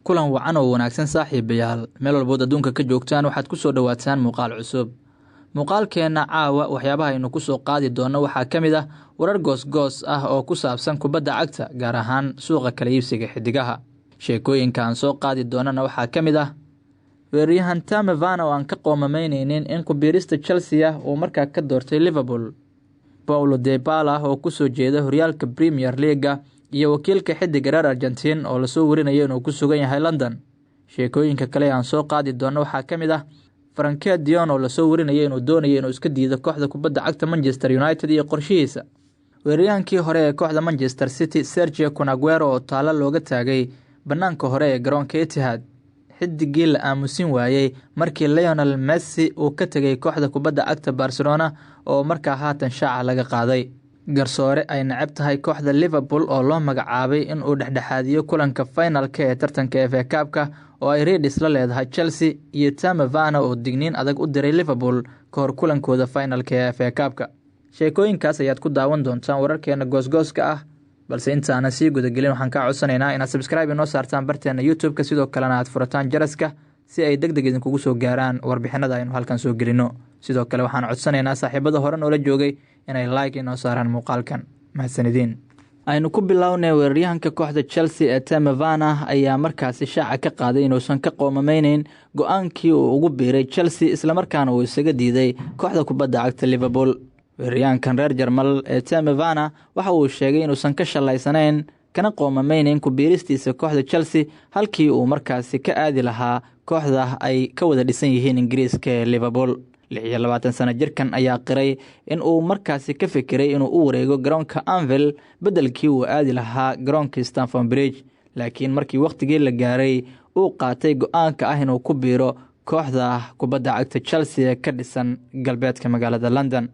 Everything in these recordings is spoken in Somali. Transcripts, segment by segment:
kulan wacan oo wanaagsan saaxiibayaal meel walbood adduunka ka joogtaan waxaad ku soo dhawaataan muuqaal cusub. Muuqaalkeena caawa waxyaabaha aynu ku soo qaadi doono waxaa ka mid ah warar goos ah oo ku saabsan kubadda cagta gaar ahaan suuqa kala iibsiga xidigaha. Sheekooyinka aan soo qaadi doonana waxaa ka mid ah weeraryahan Tame Werner oo aan ka qoomameyneynin in ku biirista Chelsea uu markaa ka doortay Liverpool. Paulo Dybala oo ku soo jeeda horyaalka Premier League iyo wakiilka xidiga reer Argentine oo la soo warinayo inuu ku sugan yahay London. Sheekooyinka kale aan soo qaadi doono waxaa ka mid ah Frenkie de Jong oo la soo warinayo inuu doonayo inuu iska diido kooxda kubadda cagta Manchester United iyo qorshihiisa. Weeraryahankii hore ee kooxda Manchester City Sergio Aguero oo taalo looga taagay banaanka hore ee garoonka Etihad. Xidigii la aamusin waayay markii Lionel Messi uu ka tagay kooxda kubadda cagta Barcelona oo markaa haatan shaaca laga qaaday. Garsoore ay nacab tahay kooxda Liverpool oo loo magacaabay in uu dhexdhexaadiyo kulanka finalka ee tartanka FA Cup-ka oo ay Reds la leedahay Chelsea iyo Tame Werner oo digniin adag u diray Liverpool ka hor kulankooda finalka ee FA Cup-ka. Sheekooyinkaas ayaad ku daawan doontaan wararkeena goosgooska ah, balse inta aan sii gudagelin waxaan ka codsanaynaa inaad subscribe inoo saartaan barteena YouTube-ka sidoo kalena aad furataan jaraska si ay degdeg idinkugu soo gaaraan warbixinada aynu halkan soo gelino. Sidoo kale waxaan codsanaynaa saaxiibada hore noola joogay inay like inoo saaraan muuqaalkan. Mahadsanidin. Aynu ku bilownay weeraryahanka kooxda Chelsea ee Tame Werner ayaa markaasi shaaca ka qaaday inuusan ka qoomameyneyn go'aankii uu ugu biiray Chelsea isla markaana uu isaga diiday kooxda kubadda cagta Liverpool. Weeraryahankan reer Jarmal ee Tame Werner waxa uu sheegay inuusan ka shalaysanayn kana qoomameyneyn ku biiristiisa kooxda Chelsea halkii uu markaasi ka aadi lahaa kooxda ay ka wada dhisan yihiin Ingiriiska ee Liverpool. 26 sano jirkan ayaa qiray in uu markaasi ka fikiray inuu u wareego garoonka Anfield bedelkii uu aadi lahaa garoonka Stamford Bridge, laakiin markii waqtigii la gaaray uu qaatay go'aanka ah inuu ku biiro kooxda kubadda cagta Chelsea ee ka dhisan galbeedka magaalada London.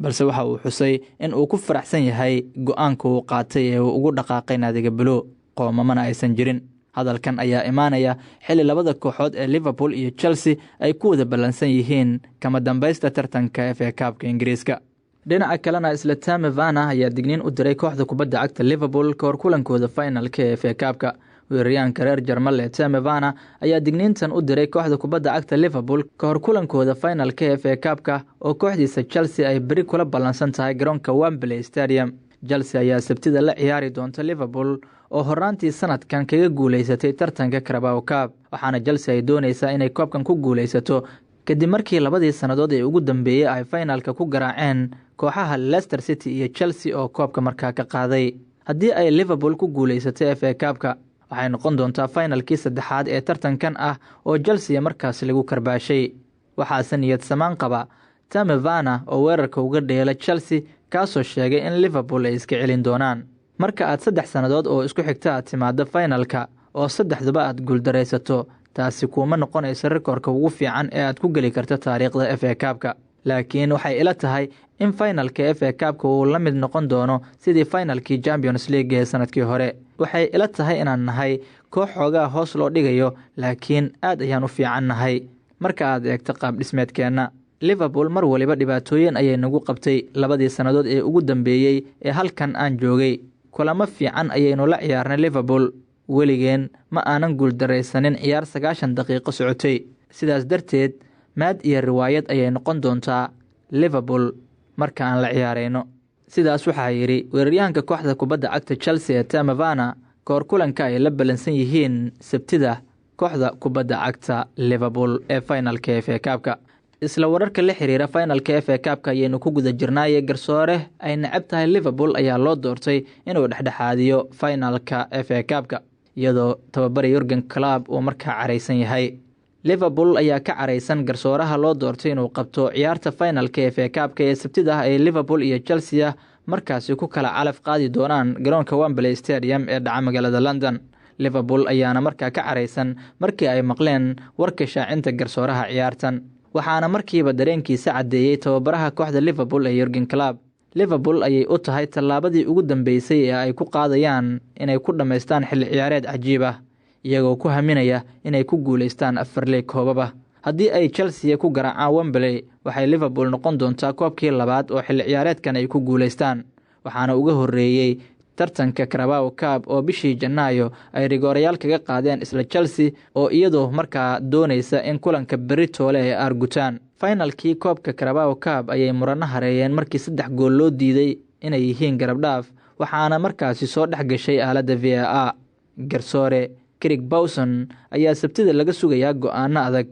Balse waxa uu xusay in uu ku faraxsan yahay go'aanka uu qaatay ee uu ugu dhaqaaqay naadiga Blue, qoomamana aysan jirin. Hadalkan ayaa imaanaya xilli labada kooxood ee Liverpool iyo Chelsea ay ku wada ballansan yihiin kama dambaysta tartanka FA Cup-ka Ingiriiska. Dhinaca kalena isla Tame Werner ayaa digniin u diray kooxda kubadda cagta Liverpool ka hor kulankooda finalka ee FA Cup-ka. Weeraryahanka reer Jarmal ee Tame Werner ayaa digniintan u diray kooxda kubadda cagta Liverpool ka hor kulankooda finalka ee FA Cup-ka oo kooxdiisa Chelsea ay beri kula ballansan tahay garoonka Wembley Stadium. Chelsea ayaa Sabtida la ciyaari doonta Liverpool oo horaantii sanadkan kaga guuleysatay tartanka Carabao Cup, waxaana Chelsea ay doonaysaa inay koobkan ku guuleysato kadib markii labadii sannadood ee ugu dambeeyay ay finalka ku garaaceen kooxaha Leicester City iyo Chelsea oo koobka markaa ka qaaday. Haddii ay Liverpool ku guuleysatay FA Cup-ka waxay noqon doontaa finalkii saddexaad ee tartankan ah oo Chelsea markaas lagu karbaashay. Waxaase niyad samaan qaba Tame Werner oo weerarka uga dheela Chelsea kaasoo sheegay in Liverpool ay iska celin doonaan. Marka aad 3 sannadood oo isku xigta aad timaado finalka oo saddexduba aad guuldareysato, taasi kuma noqonayso rikoorka ugu fiican ee aad ku geli karto taariikhda FA Cup-ka. Laakiin waxay ila tahay in finalka FA Cup-ka uu la mid noqon doono sidii finalkii Champions League ee sanadkii hore. Waxay ila tahay inaan nahay koox xoogaa hoos loo dhigayo, laakiin aad ayaan u fiican nahay marka aad eegto qaab dhismeedkeena. Liverpool mar waliba dhibaatooyin ayay nagu qabtay labadii sannadood ee ugu dambeeyay ee halkan aan joogay. Kulamo fiican ayaynu la ciyaarnay Liverpool, weligeen ma aanan guuldareysanin ciyaar 90 daqiiqo socotay. Sidaas darteed maad iyo riwaayad ayay noqon doontaa Liverpool marka aan la ciyaareyno. Sidaas waxaa yiri weeraryahanka kooxda kubadda cagta Chelsea ee Tame Werner ka hor kulanka ay la ballansan yihiin Sabtida kooxda kubadda cagta Liverpool ee finalka FA Cup-ka. Isla wararka la xiriira finalka FA Cup-ka ayaynu ku guda jirnay. Garsoore ay nacab tahay Liverpool ayaa loo doortay inuu dhexdhexaadiyo finalka FA Cup-ka iyadoo tababare Jurgen Klopp uu markaa careysan yahay. Liverpool ayaa ka careysan garsooraha loo doortay inuu qabto ciyaarta finalka FA Cup-ka ee Sabtida ee Liverpool iyo Chelsea markaasi ku kala calaf qaadi doonaan garoonka Wembley Stadium ee dhaca magaalada London. Liverpool ayaana markaa ka careysan markii ay maqleen warka shaacinta garsooraha ciyaartan, waxaana markiiba dareenkiisa cadeeyay tababaraha kooxda Liverpool ee Jurgen Klopp. Liverpool ayay u tahay tallaabadii ugu dambeysay ee ay ku qaadayaan inay ku dhameystaan xilli ciyaareed cajiib ah iyagoo ku haminaya inay ku guuleystaan 4 league koobaba. Haddii ay Chelsea ku garaacaan Wembley waxay Liverpool noqon doontaa koobkii labaad oo xilli ciyaareedkan ay ku guuleystaan, waxaana uga horeeyay tartanka Carabao Cup oo bishii Janaayo ay rigoorayaal kaga qaadeen isla Chelsea oo iyadoo markaa doonaysa in kulanka berito leh ay argutaan. Finalkii koobka Carabao Cup ayay murano hareeyeen markii 3 gool loo diiday inay yihiin garab dhaaf, waxaana markaasi soo dhex gashay aaladda VAR. Garsoore Craig Pawson ayaa Sabtida laga sugayaa go'aano adag,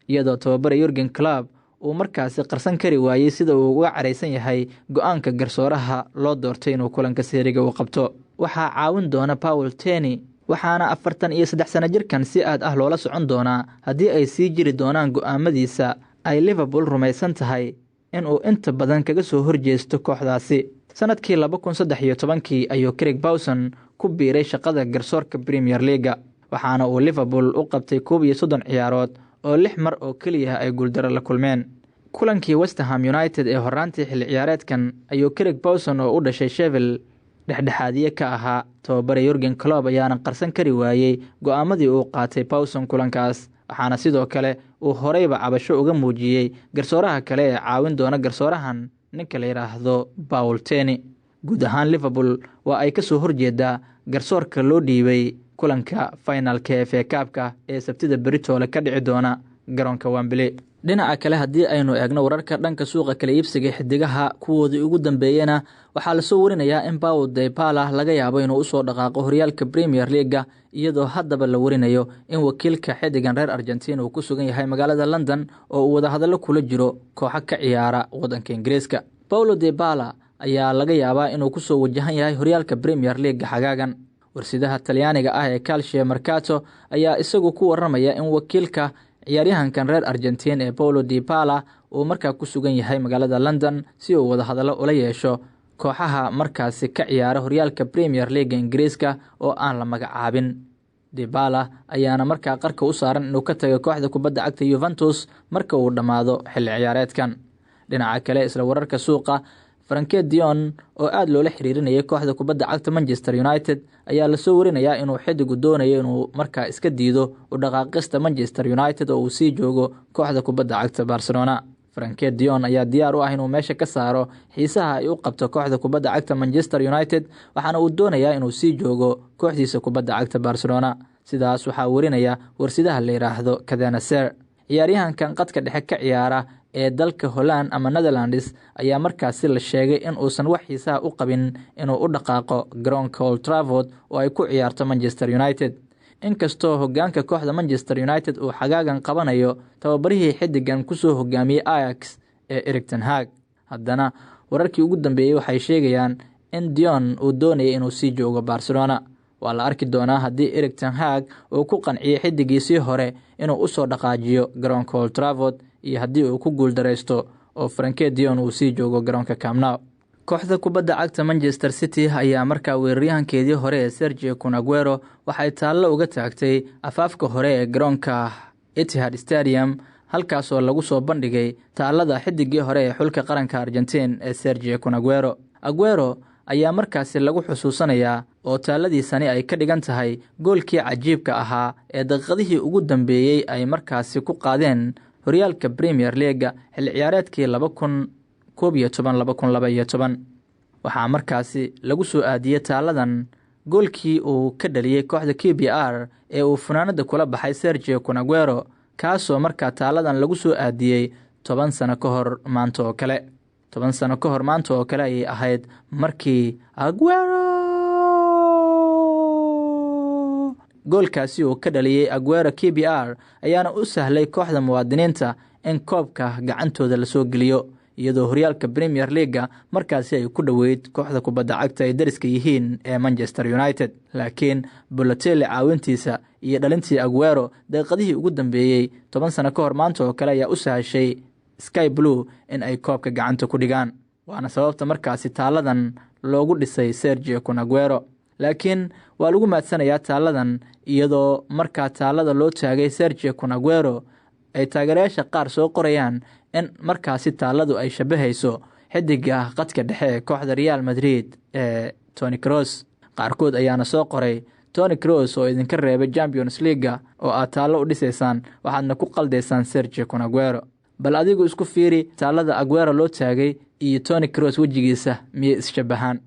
iyadoo tababare Jurgen Klopp uu markaasi qarsan kari waayay sida uu uga careysan yahay go'aanka garsooraha loo doortay inuu kulanka seeriga u qabto. Waxaa caawin doona Paul Tierney, waxaana 43 sano jirkan si aad ah loola socon doonaa haddii ay sii jiri doonaan go'aamadiisa ay Liverpool rumaysan tahay in uu inta badan kaga soo horjeesto kooxdaasi. Sanadkii 2013 ayuu Craig Pawson ku biiray shaqada garsoorka Premier League, waxaana uu Liverpool u qabtay 31 ciyaarood oo 6 mar oo kaliya ay guuldaro la kulmeen. Kulankii West Ham United ee horaantii xilli ciyaareedkan ayuu Craig Pawson oo u dhashay Sheffield dhexdhexaadiye ka ahaa. Tababare Jurgen Klopp ayaana qarsan kari waayay go'aamadii uu qaatay Pawson kulankaas, waxaana sidoo kale uu horeyba cabasho uga muujiyay garsooraha kale ee caawin doona garsoorahan ninka la yiraahdo Paul Tierney. Guud ahaan Liverpool waa ay ka soo horjeedaa garsoorka loo dhiibay kulanka finalka FA Cup-ka ee Sabtida berito ka dhici doona garoonka Wembley. Dhinaca kale haddii aynu eegno wararka dhanka suuqa kala iibsiga xidigaha kuwoodii ugu dambeeyana waxaa la soo warinayaa in Paulo Dybala laga yaabo inuu u soo dhaqaaqo horyaalka Premier League, iyadoo haddaba la warinayo in wakiilka xidigan reer Argentina uu ku sugan yahay magaalada London oo uu wada hadallo kula jiro kooxo ka ciyaara wadanka Ingiriiska. Paulo Dybala ayaa laga yaabaa inuu ku soo wajahan yahay horyaalka Premier League xagaagan. Warsidaha Talyaaniga ah ee Calcio Mercato ayaa isagu ku waramaya in wakiilka ciyaaryahankan reer Argentina ee Paulo Dybala uu markaa ku sugan yahay magaalada London si uu wada hadallo ula yeesho kooxaha markaasi ka ciyaara horyaalka Premier League Ingiriiska oo aan la magacaabin. Dybala ayaana markaa qarka u saaran inuu ka tago kooxda kubadda cagta Juventus marka uu dhamaado xilli ciyaareedkan. Dhinaca kale isla wararka suuqa, Frenkie de Jong oo aad loola xiriirinayay kooxda kubadda cagta Manchester United ayaa la soo warinayaa inuu xidigu doonayo inuu markaa iska diido u dhaqaaqista Manchester United oo uu sii joogo kooxda kubadda cagta Barcelona. Frenkie de Jong ayaa diyaar u ah inuu meesha ka saaro xiisaha ay u qabto kooxda kubadda cagta Manchester United, waxaana uu doonayaa inuu sii joogo kooxdiisa kubadda cagta Barcelona. Sidaas waxaa warinaya warsidaha la yiraahdo Cadena Ser. Ciyaaryahankan qadka dhexe ka ciyaara ee dalka Holland ama Netherlands ayaa markaasi la sheegay in uusan wax xiisaha u qabin inuu u dhaqaaqo garoonka Old Trafford oo ay ku ciyaarto Manchester United. Inkastoo hoggaanka kooxda Manchester United uu xagaagan qabanayo tababarihii xidigan ku soo hogaamiyay Ajax ee Erik ten Hag, haddana wararkii ugu dambeeyay waxay sheegayaan in de Jong uu doonayay inuu sii joogo Barcelona. Waa la arki doonaa haddii Erik ten Hag uu ku qanciyay xidigiisii hore inuu u soo dhaqaajiyo garoonka Old Trafford iyo haddii uu ku guuldareysto oo Frenkie de Jong uu sii joogo garoonka Camp Nou. Kooxda kubadda cagta Manchester City ayaa markaa weeraryahankeedii hore ee Sergio Aguero waxay taallo uga taagtay afaafka hore ee garoonka Etihad Stadium, halkaasoo lagu soo bandhigay taallada xidigii hore ee xulka qaranka Argentina ee Sergio Aguero. Aguero ayaa markaasi lagu xusuusanayaa oo taaladiisani ay ka dhigan tahay goolkii cajiibka ahaa ee daqiiqadihii ugu dambeeyay ay markaasi ku qaadeen horyaalka Premier League xilli ciyaareedkii 2011-2012. waxaa markaasi lagu soo aadiyay taaladan goolkii uu ka dhaliyay kooxda KPR ee uu funaanada kula baxay Sergio Aguero, kaasoo markaa taaladan lagu soo aadiyay 10 sano ka hor maanta oo kale. 10 sano ka hor maanta oo kale ayay ahayd markii Aguero goolkaasi uu ka dhaliyay Aguero KPR ayaana u sahlay kooxda muwaadiniinta in koobka gacantooda la soo geliyo, iyadoo horyaalka Premier League markaasi ay ku dhaweyd kooxda kubadda cagta ay dariska yihiin ee Manchester United. Laakiin Balotelli caawintiisa iyo dhalintii Aguero daqiiqadihii ugu dambeeyay 10 sano ka hor maanta oo kale ayaa u sahashay Sky Blue in ay koobka gacanta ku dhigaan, waana sababta markaasi taaladan loogu dhisay Sergio Aguero. Laakiin waa lagu maadsanayaa taaladan iyadoo markaa taalada loo taagay Sergio Aguero ay taageerayaasha qaar soo qorayaan in markaasi taaladu ay shabahayso xidiga qadka dhexe ee kooxda Real Madrid ee Toni Kroos. Qaarkood ayaana soo qoray Toni Kroos oo idinka reebay Champions League oo aad taalo u dhisaysaan, waxaadna ku qaldaysaan Sergio Aguero. Bal adigu isku fiiri taalada Aguero loo taagay iyo Toni Kroos wejigiisa miyay is shabahaan?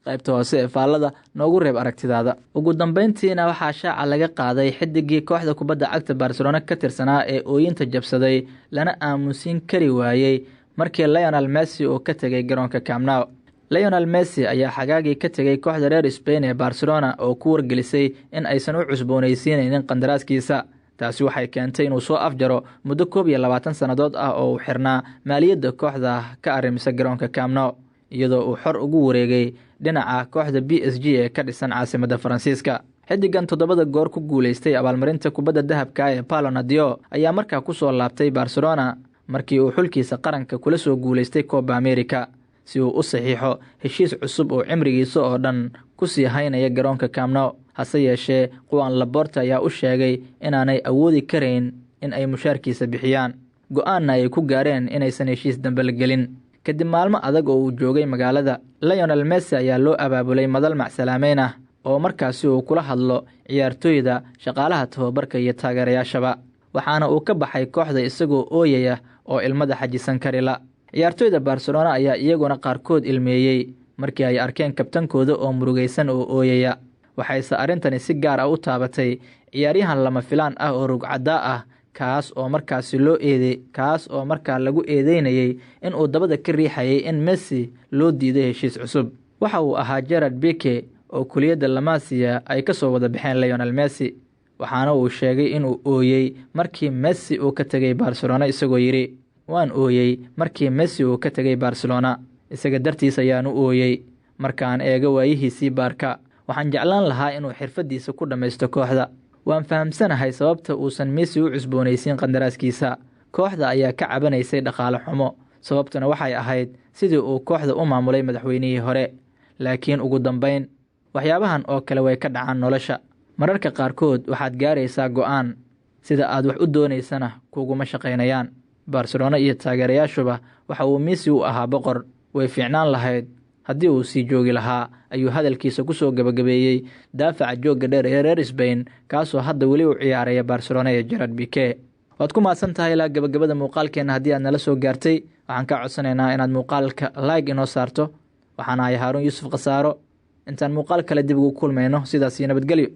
qaybta hoose ee faallada noogu reeb aragtidaada. Ugu dambeyntiina waxaa shaaca laga qaaday xidigii kooxda kubadda cagta Barcelona ka tirsanaa ee ooyinta jabsaday lana aamusin kari waayey markii Lionel Messi uu ka tagay garoonka Camp Nou. Lionel Messi ayaa xagaagii ka tagay kooxda reer Spain ee Barcelona oo ku wargelisay in aysan u cusboonaysiinaynin qandaraaskiisa. taasi waxay keentay inuu soo afjaro muddo 21 sanadood ah oo uu xirnaa maaliyadda kooxda ka arrimisa garoonka Camp Nou, iyadoo uu xor ugu wareegay dhinaca kooxda PSG ee ka dhisan caasimadda Faransiiska. xidigan 7 goor ku guuleystay abaalmarinta kubadda dahabka ee Ballon d'Or ayaa markaa ku soo laabtay Barcelona markii uu xulkiisa qaranka kula soo guuleystay Copa America si uu u saxiixo heshiis cusub oo cimrigiisa oo dhan ku sii haynaya garoonka Camp Nou. hase yeeshee Juan Laporta ayaa u sheegay inaanay awoodi karayn in ay mushaarkiisa bixiyaan, go'aanna ay ku gaareen inaysan heshiis dambe la gelin. kadib maalmo adag oo uu joogay magaalada, Lionel Messi ayaa loo abaabulay madal macsalaameyn ah oo markaasi uu kula hadlo ciyaartooyda, shaqaalaha tababarka iyo taageerayaashaba, waxaana uu ka baxay kooxda isagoo ooyaya oo ilmada xajisan karila. ciyaartooyda Barcelona ayaa iyaguna qaarkood ilmeeyey markii ay arkeen kabtankooda oo murugaysan oo ooyaya. waxayse arrintani si gaar ah u taabatay ciyaaryahan lama filaan ah oo rugcadda ah kaas oo markaa lagu eedeynayay in uu dabada ka riixayay in Messi loo diiday heshiis cusub. waxa uu ahaa Gerard Pique oo kuliyadda La Masia ay ka soo wada baxeen Lionel Messi, waxaana uu sheegay inuu ooyey markii Messi uu ka tagay Barcelona isagoo yiri, waan ooyey markii Messi uu ka tagay Barcelona, isaga dartiis ayaan u ooyey. markaan eego waayihiisii Barca, waxaan jeclaan lahaa inuu xirfadiisa ku dhammaysto kooxda. waan fahamsanahay sababta uusan Messi u cusboonaysiin qandaraaskiisa. kooxda ayaa ka cabanaysay dhaqaale xumo, sababtuna waxay ahayd sidii uu kooxda u maamulay madaxweynihii hore. laakiin ugu dambeyn, waxyaabahan oo kale way ka dhacaan nolosha. mararka qaarkood waxaad gaaraysaa go'aan, sida aad wax u doonaysana kuguma shaqaynayaan. Barcelona iyo taageerayaashuba waxa uu Messi u ahaa boqor. way fiicnaan lahayd haddii uu sii joogi lahaa, ayuu hadalkiisa ku soo gabagabeeyey daafaca joogga dheer ee reer Spain kaasoo hadda weli u ciyaaraya Barcelona ee Gerard Pique. waad ku mahadsan tahay ilaa gabagabada muuqaalkeena. haddii aad nala soo gaartay, waxaan kaa codsanaynaa inaad muuqaalka like inoo saarto. waxaan ahay Haarun Yuusuf Khasaaro. intaan muuqaal kale dib ugu kulmayno, sidaas iyo nabadgelyo.